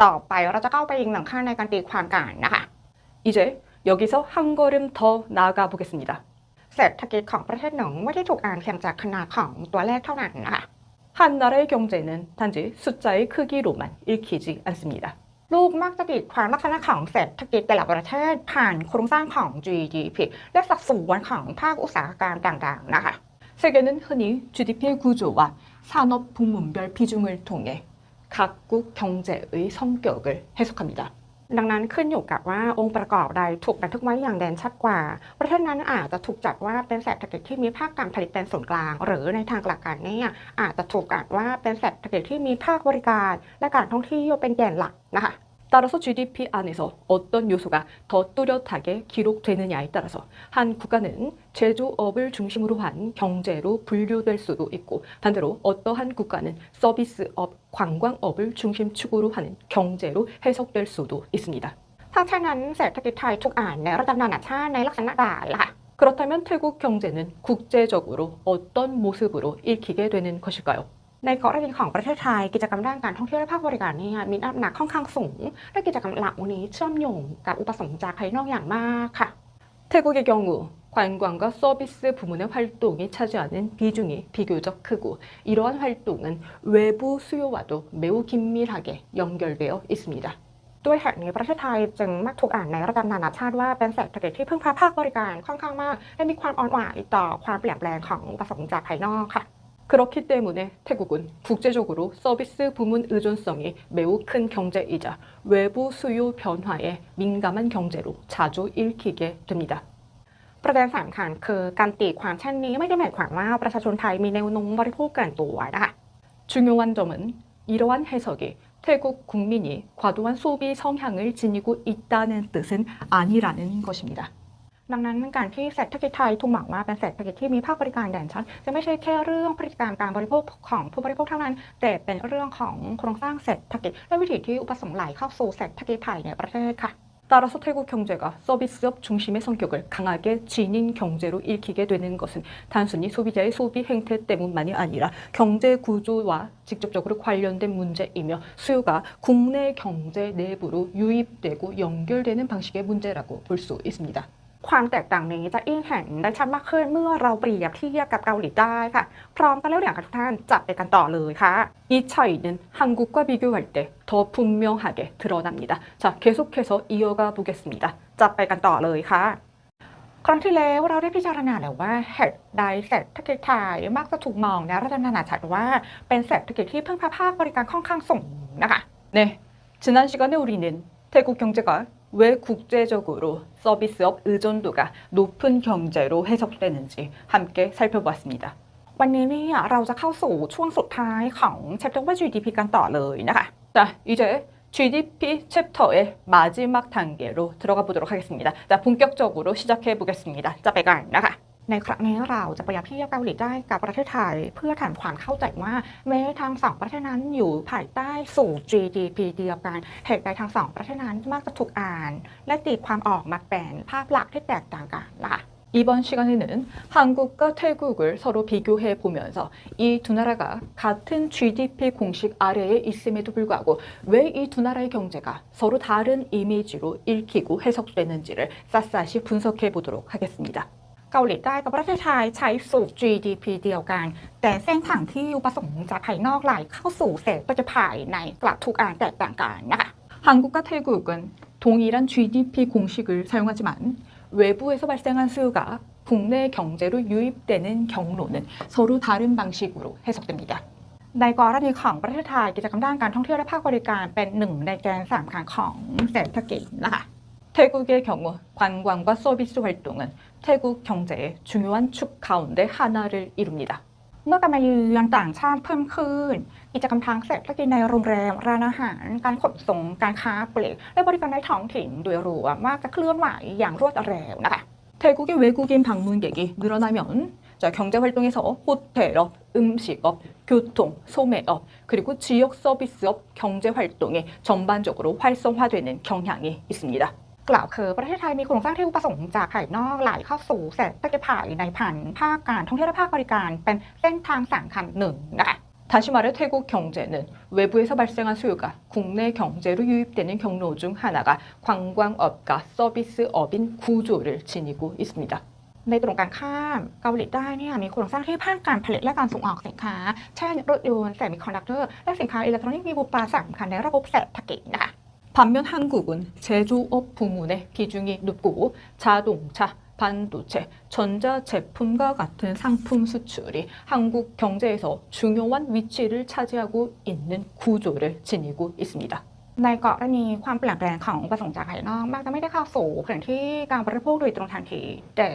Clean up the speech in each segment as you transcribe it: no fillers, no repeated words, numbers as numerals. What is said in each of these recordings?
ต่อไปเราจะเข้าไปอีกหนึ่งขั้นในการตีความกันนะคะ 이제 여기서 한 걸음 더 나아가 보겠습니다. เศรษฐกิจของประเทศหนึ่งไม่ได้ถูกอ่านเพียงจากขนาดของตัวเลขเท่านั้นนะคะ 한 나라의 경제는 단지 숫자의 크기로만 읽히지 않습니다. ลูกมักจะตีความลักษณะของเศรษฐกิจแต่ละประเทศผ่านโครงสร้างของ GDP และสัดส่วนของภาคอุตสาหกรรมต่างๆนะคะ 세계는 흔히 GDP의 구조와 산업 부문별 비중을 통해 각국 경제의 성격을 해석합니다. ดังนั้นขึ้นอยู่กับว่าองค์ประกอบใดถูกบันทึกไว้อย่างเด่นชัดกว่าประเทศนั้นอาจจะถูกจัดว่าเป็นเศรษฐกิจที่มีภาคการผลิตเป็นศูนย์กลางหรือในทางกลับกันเนี่ยอาจจะถูกอ่านว่าเป็นเศรษฐกิจที่มีภาคบริการและการท่องเที่ยวเป็นแกนหลักนะคะ 따라서 GDP 안에서 어떤 요소가 더 뚜렷하게 기록되느냐에 따라서 한 국가는 제조업을 중심으로 한 경제로 분류될 수도 있고 반대로 어떠한 국가는 서비스업, 관광업을 중심축으로 하는 경제로 해석될 수도 있습니다. ถ้าเช่นนั้นเศรษฐกิจไทยถูกอ่านในระดับนานาชาติในลักษณะใดล่ะคะ 그렇다면 태국 경제는 국제적으로 어떤 모습으로 읽히게 되는 것일까요? ในกรณีของประเทศไทยกิจกรรมด้านการท่องเที่ยวและภาคบริการเนี่ยมีน้ำหนักค่อนข้างสูงและกิจกรรมเหล่านี้เชื่อมโยงกับอุปสงค์จากภายนอกอย่างมากค่ะ 태국의 경우 관광과 서비스 부문의 활동이 차지하는 비중이 비교적 크고 이러한 활동은 외부 수요와도 매우 긴밀하게 연결되어 있습니다. ด้วยเหตุนี้ประเทศไทยจึงมักถูกอ่านในระดับนานาชาติว่าเป็นเศรษฐกิจที่พึ่งพาภาคบริการค่อนข้างมากและมีความอ่อนไหวต่อความเปลี่ยนแปลงของอุปสงค์จากภายนอกค่ะ 그렇기 때문에 태국은 국제적으로 서비스 부문 의존성이 매우 큰 경제이자 외부 수요 변화에 민감한 경제로 자주 읽히게 됩니다. ประเด็นสำคัญคือการตีความเช่นนี้ไม่ได้หมายความว่าประชาชนไทยมีแนวโน้มบริโภคเกินตัวนะคะ 중요한 점은 이러한 해석이 태국 국민이 과도한 소비 성향을 지니고 있다는 뜻은 아니라는 것입니다. ดังนั้นการที่เศรษฐกิจไทยถูกมองว่าเป็นเศรษฐกิจที่มีภาคบริการเด่นชัดจะไม่ใช่แค่เรื่องพฤติกรรมการบริโภคของผู้บริโภคเท่านั้นแต่เป็นเรื่องของโครงสร้างเศรษฐกิจและวิถีที่อุปสงค์ไหลเข้าสู่เศรษฐกิจไทยในประเทศค่ะ 따라서 태국 경제가 서비스업 중심의 성격을 강하게 지닌 경제로 읽히게 되는 것은 단순히 소비자의 소비 행태 때문만이 아니라 경제 구조와 직접적으로 관련된 문제이며 수요가 국내 경제 내부로 유입되고 연결되는 방식의 문제라고 볼 수 있습니다. ความแตกต่างนี้จะยิ่งเห็นได้ชัดมากขึ้นเมื่อเราเปรียบเทียบกับเกาหลีใต้ค่ะพร้อมกันแล้วอย่างทุกท่านจับไปกันต่อเลยค่ะ 이 차이는 한국과 비교할 때 더 분명하게 드러납니다. 자, 계속해서 이어가 보겠습니다. จับไปกันต่อเลยค่ะครั้งที่แล้วเราได้พิจารณาแล้วว่าเหตุใดเศรษฐกิจไทยมักจะถูกมองในระดับนานาชาติว่าเป็นเศรษฐกิจที่พึ่งพาภาคบริการค่อนข้างสูงนะคะ 네, 지난 시간에 우리는 태국 경제가 왜 국제적으로 서비스업 의존도가 높은 경제로 해석되는지 함께 살펴보았습니다. วันนี้เนี่ยเราจะเข้าสู่ช่วงสุดท้ายของ Chapter ว่า GDP กันต่อเลยนะคะ 자, 이제 GDP 챕터의 마지막 단계로 들어가 보도록 하겠습니다. 자, 본격적으로 시작해 보겠습니다. จะไปกันนะคะในครั้งนี้เราจะเปรียบเทียบเกาหลีใต้กับประเทศไทยเพื่อทำความเข้าใจว่าแม้ทั้งสองประเทศนั้นอยู่ภายใต้สู่ GDP เดียวกันเหตุใดทั้งสองประเทศนั้นมักจะถูกอ่านและตีความออกมาเป็นภาพลักษณ์ที่แตกต่างกันล่ะ 이번 시간에는 한국과 태국을 서로 비교해 보면서 이 두 나라가 같은 GDP 공식 아래에 있음에도 불구하고 왜 이 두 나라의 경제가 서로 다른 이미지로 읽히고 해석되는지를 샅샅이 분석해 보도록 하겠습니다. เกาหลีใต้กับประเทศไทยใช้สูตร GDP เดียวกันแต่เส้นทางที่อุปสงค์จากภายนอกไหลเข้าสู่เศรษฐกิจภายในกลับถูกอ่านแตกต่างกันนะคะ 한국과 태국은 동일한 GDP 공식을 사용하지만 외부에서 발생한 수요가 국내 경제로 유입되는 경로는 서로 다른 방식으로 해석됩니다. ในกรณีของประเทศไทยกิจกรรมด้านการท่องเที่ยวและภาคบริการเป็นหนึ่งในแกนสำคัญของเศรษฐกิจนะคะ 태국의 경우 관광과 서비스 활동은 태국 경제의 중요한 축 가운데 하나를 이룹니다. เมื่อการมาเยือนต่างชาติเพิ่มขึ้นกิจกรรมทางเศรษฐกิจในโรงแรมร้านอาหารการขนส่งการค้าปลีกและบริการในท้องถิ่นโดยรวมมักจะเคลื่อนไหวอย่างรวดเร็วนะคะ 태국의 외국인 방문객이 늘어나면 자, 경제 활동에서 호텔업, 음식업, 교통, 소매업, 그리고 지역 서비스업 경제 활동이 전반적으로 활성화되는 경향이 있습니다. กล่าวคือประเทศไทยมีโครงสร้างที่อุปสงค์จากภายนอกไหลเข้าสู่เศรษฐกิจภายในพันภาคการท่องเที่ยวและภาคบริการเป็นเส้นทางสำคัญหนึ่งนะคะ 다시 말해 태국 경제는 외부에서 발생한 수요가 국내 경제로 유입되는 경로 중 하나가 관광업과 서비스업인 구조를 지니고 있습니다. ในตรงกันข้ามเกาหลีใต้เนี่ยมีโครงสร้างที่ภาคการผลิตและการส่งออกสินค้าเช่นรถยนต์เซมิคอนดักเตอร์และสินค้าอิเล็กทรอนิกส์มีบทบาทสำคัญในระบบเศรษฐกิจนะคะ 반면 한국은 제조업 부문의 비중이 높고 자동차, 반도체, 전자제품과 같은 상품 수출이 한국 경제에서 중요한 위치를 차지하고 있는 구조를 지니고 있습니다. ในกรณีความเปลี่ยนแปลงของอุปสงค์จากภายนอกมักจะไม่ได้เข้าสู่พื้นที่การบริโภคโดยตรงทันทีแต่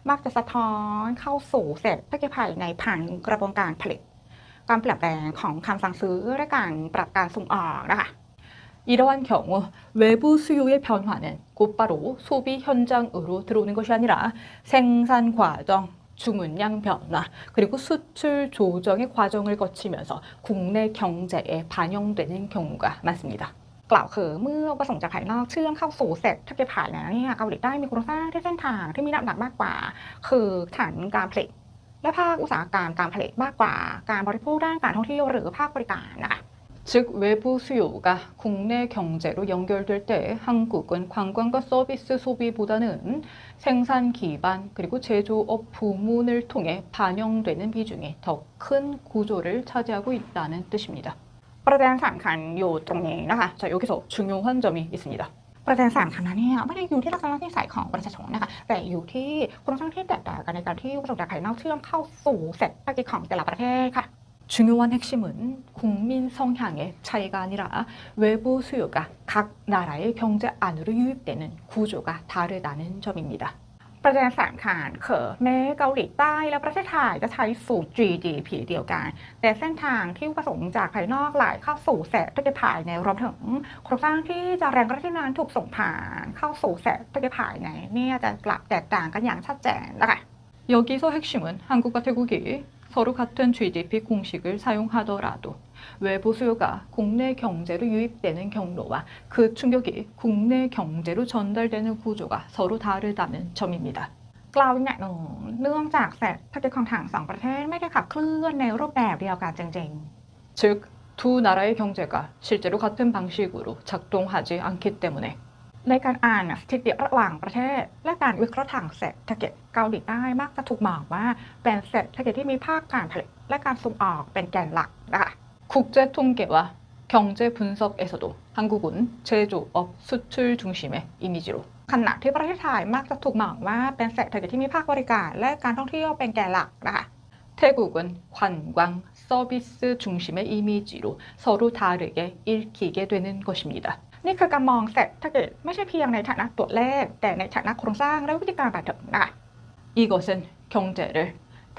มักจะสะท้อนเข้าสู่เศรษฐกิจภายในผ่านกระบวนการผลิตการเปลี่ยนแปลงของคำสั่งซื้อและการปรับการส่งออกนะคะ 이러한 경우 외부 수요의 변화는 곧바로 소비 현장으로 들어오는 것이 아니라 생산 과정, 주문량 변화, 그리고 수출 조정의 과정을 거치면서 국내 경제에 반영되는 경우가 많습니다. กล่าวคือเมื่ออุปสงค์จากภายนอกเชื่อมเข้าสู่เศรษฐกิจภายในเนี่ยเกาหลีใต้มีโครงสร้างที่เส้นทางที่มีน้ำหนักมากกว่า คือฐานการผลิตและภาคอุตสาหกรรมการผลิตมากกว่าการบริโภคด้านการท่องเที่ยวหรือภาคบริการนะคะ 즉 외부 수요가 국내 경제로 연결될 때 한국은 관광과 서비스 소비보다는 생산 기반 그리고 제조업 부문을 통해 반영되는 비중이 더 큰 구조를 차지하고 있다는 뜻입니다. ประเด็นสำคัญอยู่ตรงนี้นะคะ 자, 여기서 중요한 점이 있습니다. ประเด็นสำคัญนั้นเนี่ยไม่ได้อยู่ที่ลักษณะนิสัยของประชาชนนะคะแต่อยู่ที่โครงสร้างที่แตกต่างกันในการที่อุปสงค์จากภายนอกเชื่อมเข้าสู่เศรษฐกิจของแต่ละประเทศค่ะ 중요한 핵심은 국민 성향의 차이가 아니라 외부 수요가 각 나라의 경제 안으로 유입되는 구조가 다르다는 점입니다. ประเด็นสำคัญคือแม้เกาหลีใต้และประเทศไทยจะใช้สูตร GDP เดียวกัน แต่เส้นทางที่อุปสงค์จากภายนอกไหลเข้าสู่เศรษฐกิจภายในรวมถึงโครงสร้างที่จะแรงกระตุ้นนั้นถูกส่งผ่านเข้าสู่เศรษฐกิจภายในเนี่ยจะกลับแตกต่างกันอย่างชัดเจนนะคะ 여기서 핵심은 한국과 태국이 서로 같은 GDP 공식을 사용하더라도 외부 수요가 국내 경제로 유입되는 경로와 그 충격이 국내 경제로 전달되는 구조가 서로 다르다는 점입니다. กล่าวอีกอย่างหนึ่งเนื่องจากเศรษฐกิจของทั้งสองประเทศไม่ได้ขับเคลื่อนในรูปแบบเดียวกันจริง 즉, 두 나라의 경제가 실제로 같은 방식으로 작동하지 않기 때문에 ๆในการอ่านสถิติระหว่างประเทศและการวิเคราะห์ทางเศรษฐกิจเกาหลีใต้มักจะถูกมองว่าเป็นเศรษฐกิจที่มีภาคการผลิตและการส่งออกเป็นแกนหลักนะคะ 국제 통계와 경제 분석에서도 한국은 제조업 수출 중심의 이미지로 ขณะที่ประเทศไทยมักจะถูกมองว่าเป็นเศรษฐกิจที่มีภาคบริการและการท่องเที่ยวเป็นแกนหลักนะคะ 태국은 관광, 서비스 중심의 이미지로 서로 다르게 읽히게 되는 것입니다. นี่คือการมองเศรษฐกิจไม่ใช่เพียงในฐานะตัวเลขแต่ในฐานะโครงสร้างและวิธีการบันทึกนะคะ 이것은 경제를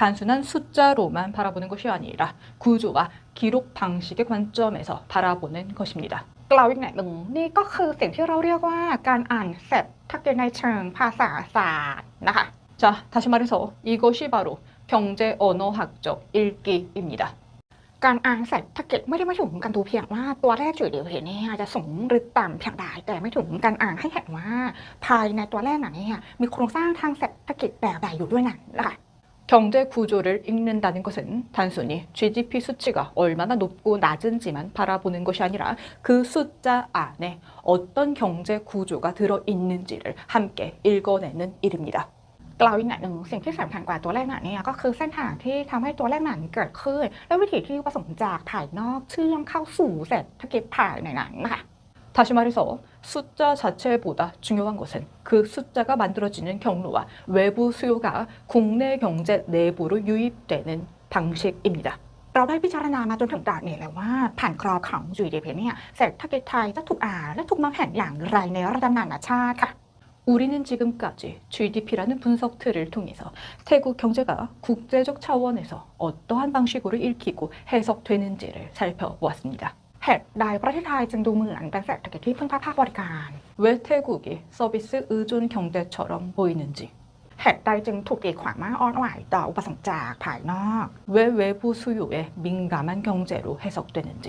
단순한 숫자로만 바라보는 것이 아니라 구조와 기록 방식의 관점에서 바라보는 것입니다. กล่าวอีกหน่อยหนึ่งนี่ก็คือสิ่งที่เราเรียกว่าการอ่านเศรษฐกิจในเชิงภาษาศาสตร์นะคะ 자, 다시 말해서 이것이 바로 경제 언어학적 읽기입니다. การอ่านเศรษฐกิจไม่ได้หมายถึงการดูเพียงว่าตัวเลขจุดเดียวเห็นเนี่ยจะสูงหรือต่ำเพียงใดแต่ไม่ถึงการอ่านให้เห็นว่าภายในตัวเลขนั้นเนี่ยมีโครงสร้างทางเศรษฐกิจแบบใดอยู่ด้วยนั้นนะคะ 경제 구조를 읽는다는 것은 단순히 GDP 수치가 얼마나 높고 낮은지만 바라보는 것이 아니라 그 숫자 안에 어떤 경제 구조가 들어있는지를 함께 읽어내는 일입니다. กล่าวอีกหน่อยหนึ่งสิ่งที่สำคัญกว่าตัวเลขนั้นเนี่ยก็คือเส้นทางที่ทำให้ตัวเลขนั้นเกิดขึ้นและวิธีที่ผสมจากภายนอกเชื่อมเข้าสู่เศรษฐกิจภายในนั้นนะคะ 다시 말해서 숫자 자체보다 중요한 것은 그 숫자가 만들어지는 경로와 외부 수요가 국내 경제 내부로 유입되는 방식입니다. เราได้พิจารณามาจนถึงด่านนี้แล้วว่าผ่านกรอบของ GDP เนี่ยเศรษฐกิจไทยจะถูกอ่านและถูกมองเห็นอย่างไรในระดับนานาชาติค่ะ 우리는 지금까지 GDP라는 분석 틀을 통해서 태국 경제가 국제적 차원에서 어떠한 방식으로 읽히고 해석되는지를 살펴보았습니다. เหตุใดประเทศไทยจึงดูเหมือนเป็นเศรษฐกิจที่พึ่งพาภาคบริการ 왜 태국이 서비스 의존 경제처럼 보이는지 เหตุใดจึงถูกตีขวางมาอ้อนไหวต่ออุปสงค์จากภายนอก 왜 외부 수요에 민감한 경제로 해석되는지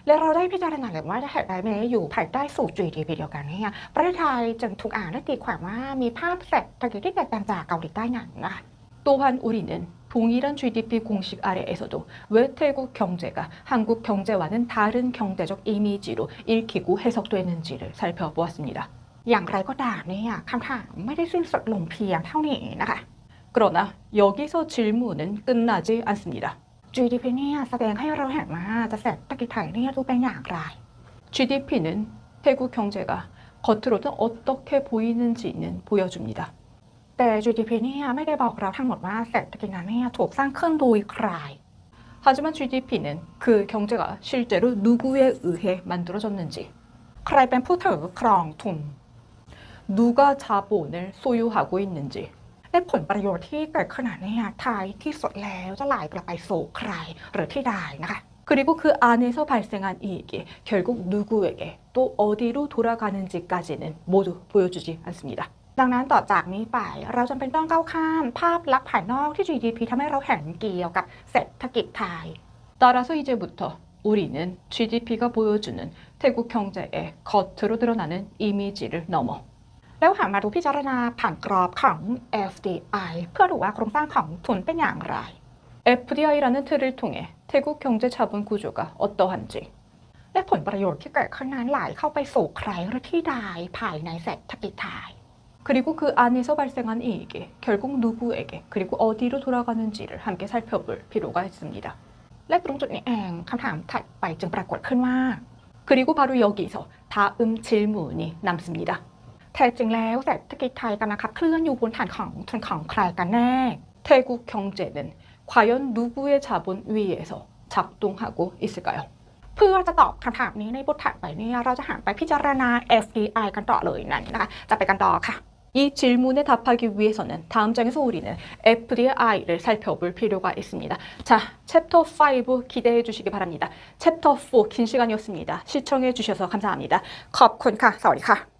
และเราได้พิจารณาเลยว่าเหตุใดแม้อยู่ภายใต้สูตร GDP เดียวกันเนี่ยประเทศไทยจึงถูกอ่านและตีความว่ามีภาพเศรษฐกิจที่แตกต่างจากเกาหลีใต้นั้นนะคะ 또한 우리는 동일한 GDP 공식 아래에서도 왜 태국 경제가 한국 경제와는 다른 경제적 이미지로 읽히고 해석되는지를 살펴보았습니다. อย่างไรก็ตามเนี่ยคำถามไม่ได้สิ้นสุดลงเพียงเท่านี้นะคะ 그러나 여기서 질문은 끝나지 않습니다. GDP เนี่ยแสดงให้เราเห็นว่าจะเศรษฐกิจไทยเนี่ยดูเป็นอย่างไร GDP는 태국 경제가 겉으로는 어떻게 보이는지는 보여줍니다. แต่ GDP เนี่ยไม่ได้บอกเราทั้งหมดว่าเศรษฐกิจนั้นเนี่ยถูกสร้างขึ้นโดยใคร 하지만 GDP는 그 경제가 실제로 누구에 의해 만들어졌는지, ใครเป็นผู้ถือครองทุน 누가 자본을 소유하고 있는지, และผลประโยชน์ที่เกิดขึ้นเนี่ยท้ายที่สุดแล้วจะไหลกลับไปสู่ใครหรือที่ใดนะคะ 그리고 그 안에서 발생한 이익이 결국 누구에게 또 어디로 돌아가는지까지는 모두 보여주지 않습니다. ดังนั้นต่อจากนี้ไปเราจำเป็นต้องก้าวข้ามภาพลักษณ์ภายนอกที่ GDP ทำให้เราเห็นเกี่ยวกับเศรษฐกิจไทย 따라서 이제부터 우리는 GDP가 보여주는 태국 경제의 겉으로 드러나는 이미지를 넘어 แล้วหันมาดูพิจารณาผ่านกรอบของ FDI เพื่อดูว่าโครงสร้างของทุนเป็นอย่างไร FDI라는 틀을 통해 태국 경제 자본 구조가 어떠한지, และผลประโยชน์ที่เกิดขึ้นนั้นไหลเข้าไปสู่ใครหรือที่ใดภายในเศรษฐกิจไทย 그리고 그 안에서 발생한 이익이 결국 누구에게 그리고 어디로 돌아가는지를 함께 살펴볼 필요가 있습니다. และตรงจุดนี้เองคำถามถัดไปจึงปรากฏขึ้นว่า 그리고 바로 여기서 다음 질문이 남습니다. แท้จริงแล้วเศรษฐกิจไทยกำลังขับเคลื่อนอยู่บนฐานของทุนของใครกันแน่ 태국 경제는 과연 누구의 자본 위에서 작동하고 있을까요? เพื่อจะตอบคำถามนี้ในบทถัดไปเนี่ยเราจะหันไปพิจารณา FDI กันต่อเลยนั้นนะคะจะไปกันต่อค่ะ 이 질문에 답하기 위해서는 다음 장에서 우리는 FDI를 살펴볼 필요가 있습니다. 자, 챕터 5 기대해 주시기 바랍니다. 챕터 4 긴 시간이었습니다. 시청해 주셔서 감사합니다. ขอบคุณค่ะ สวัสดีค่ะ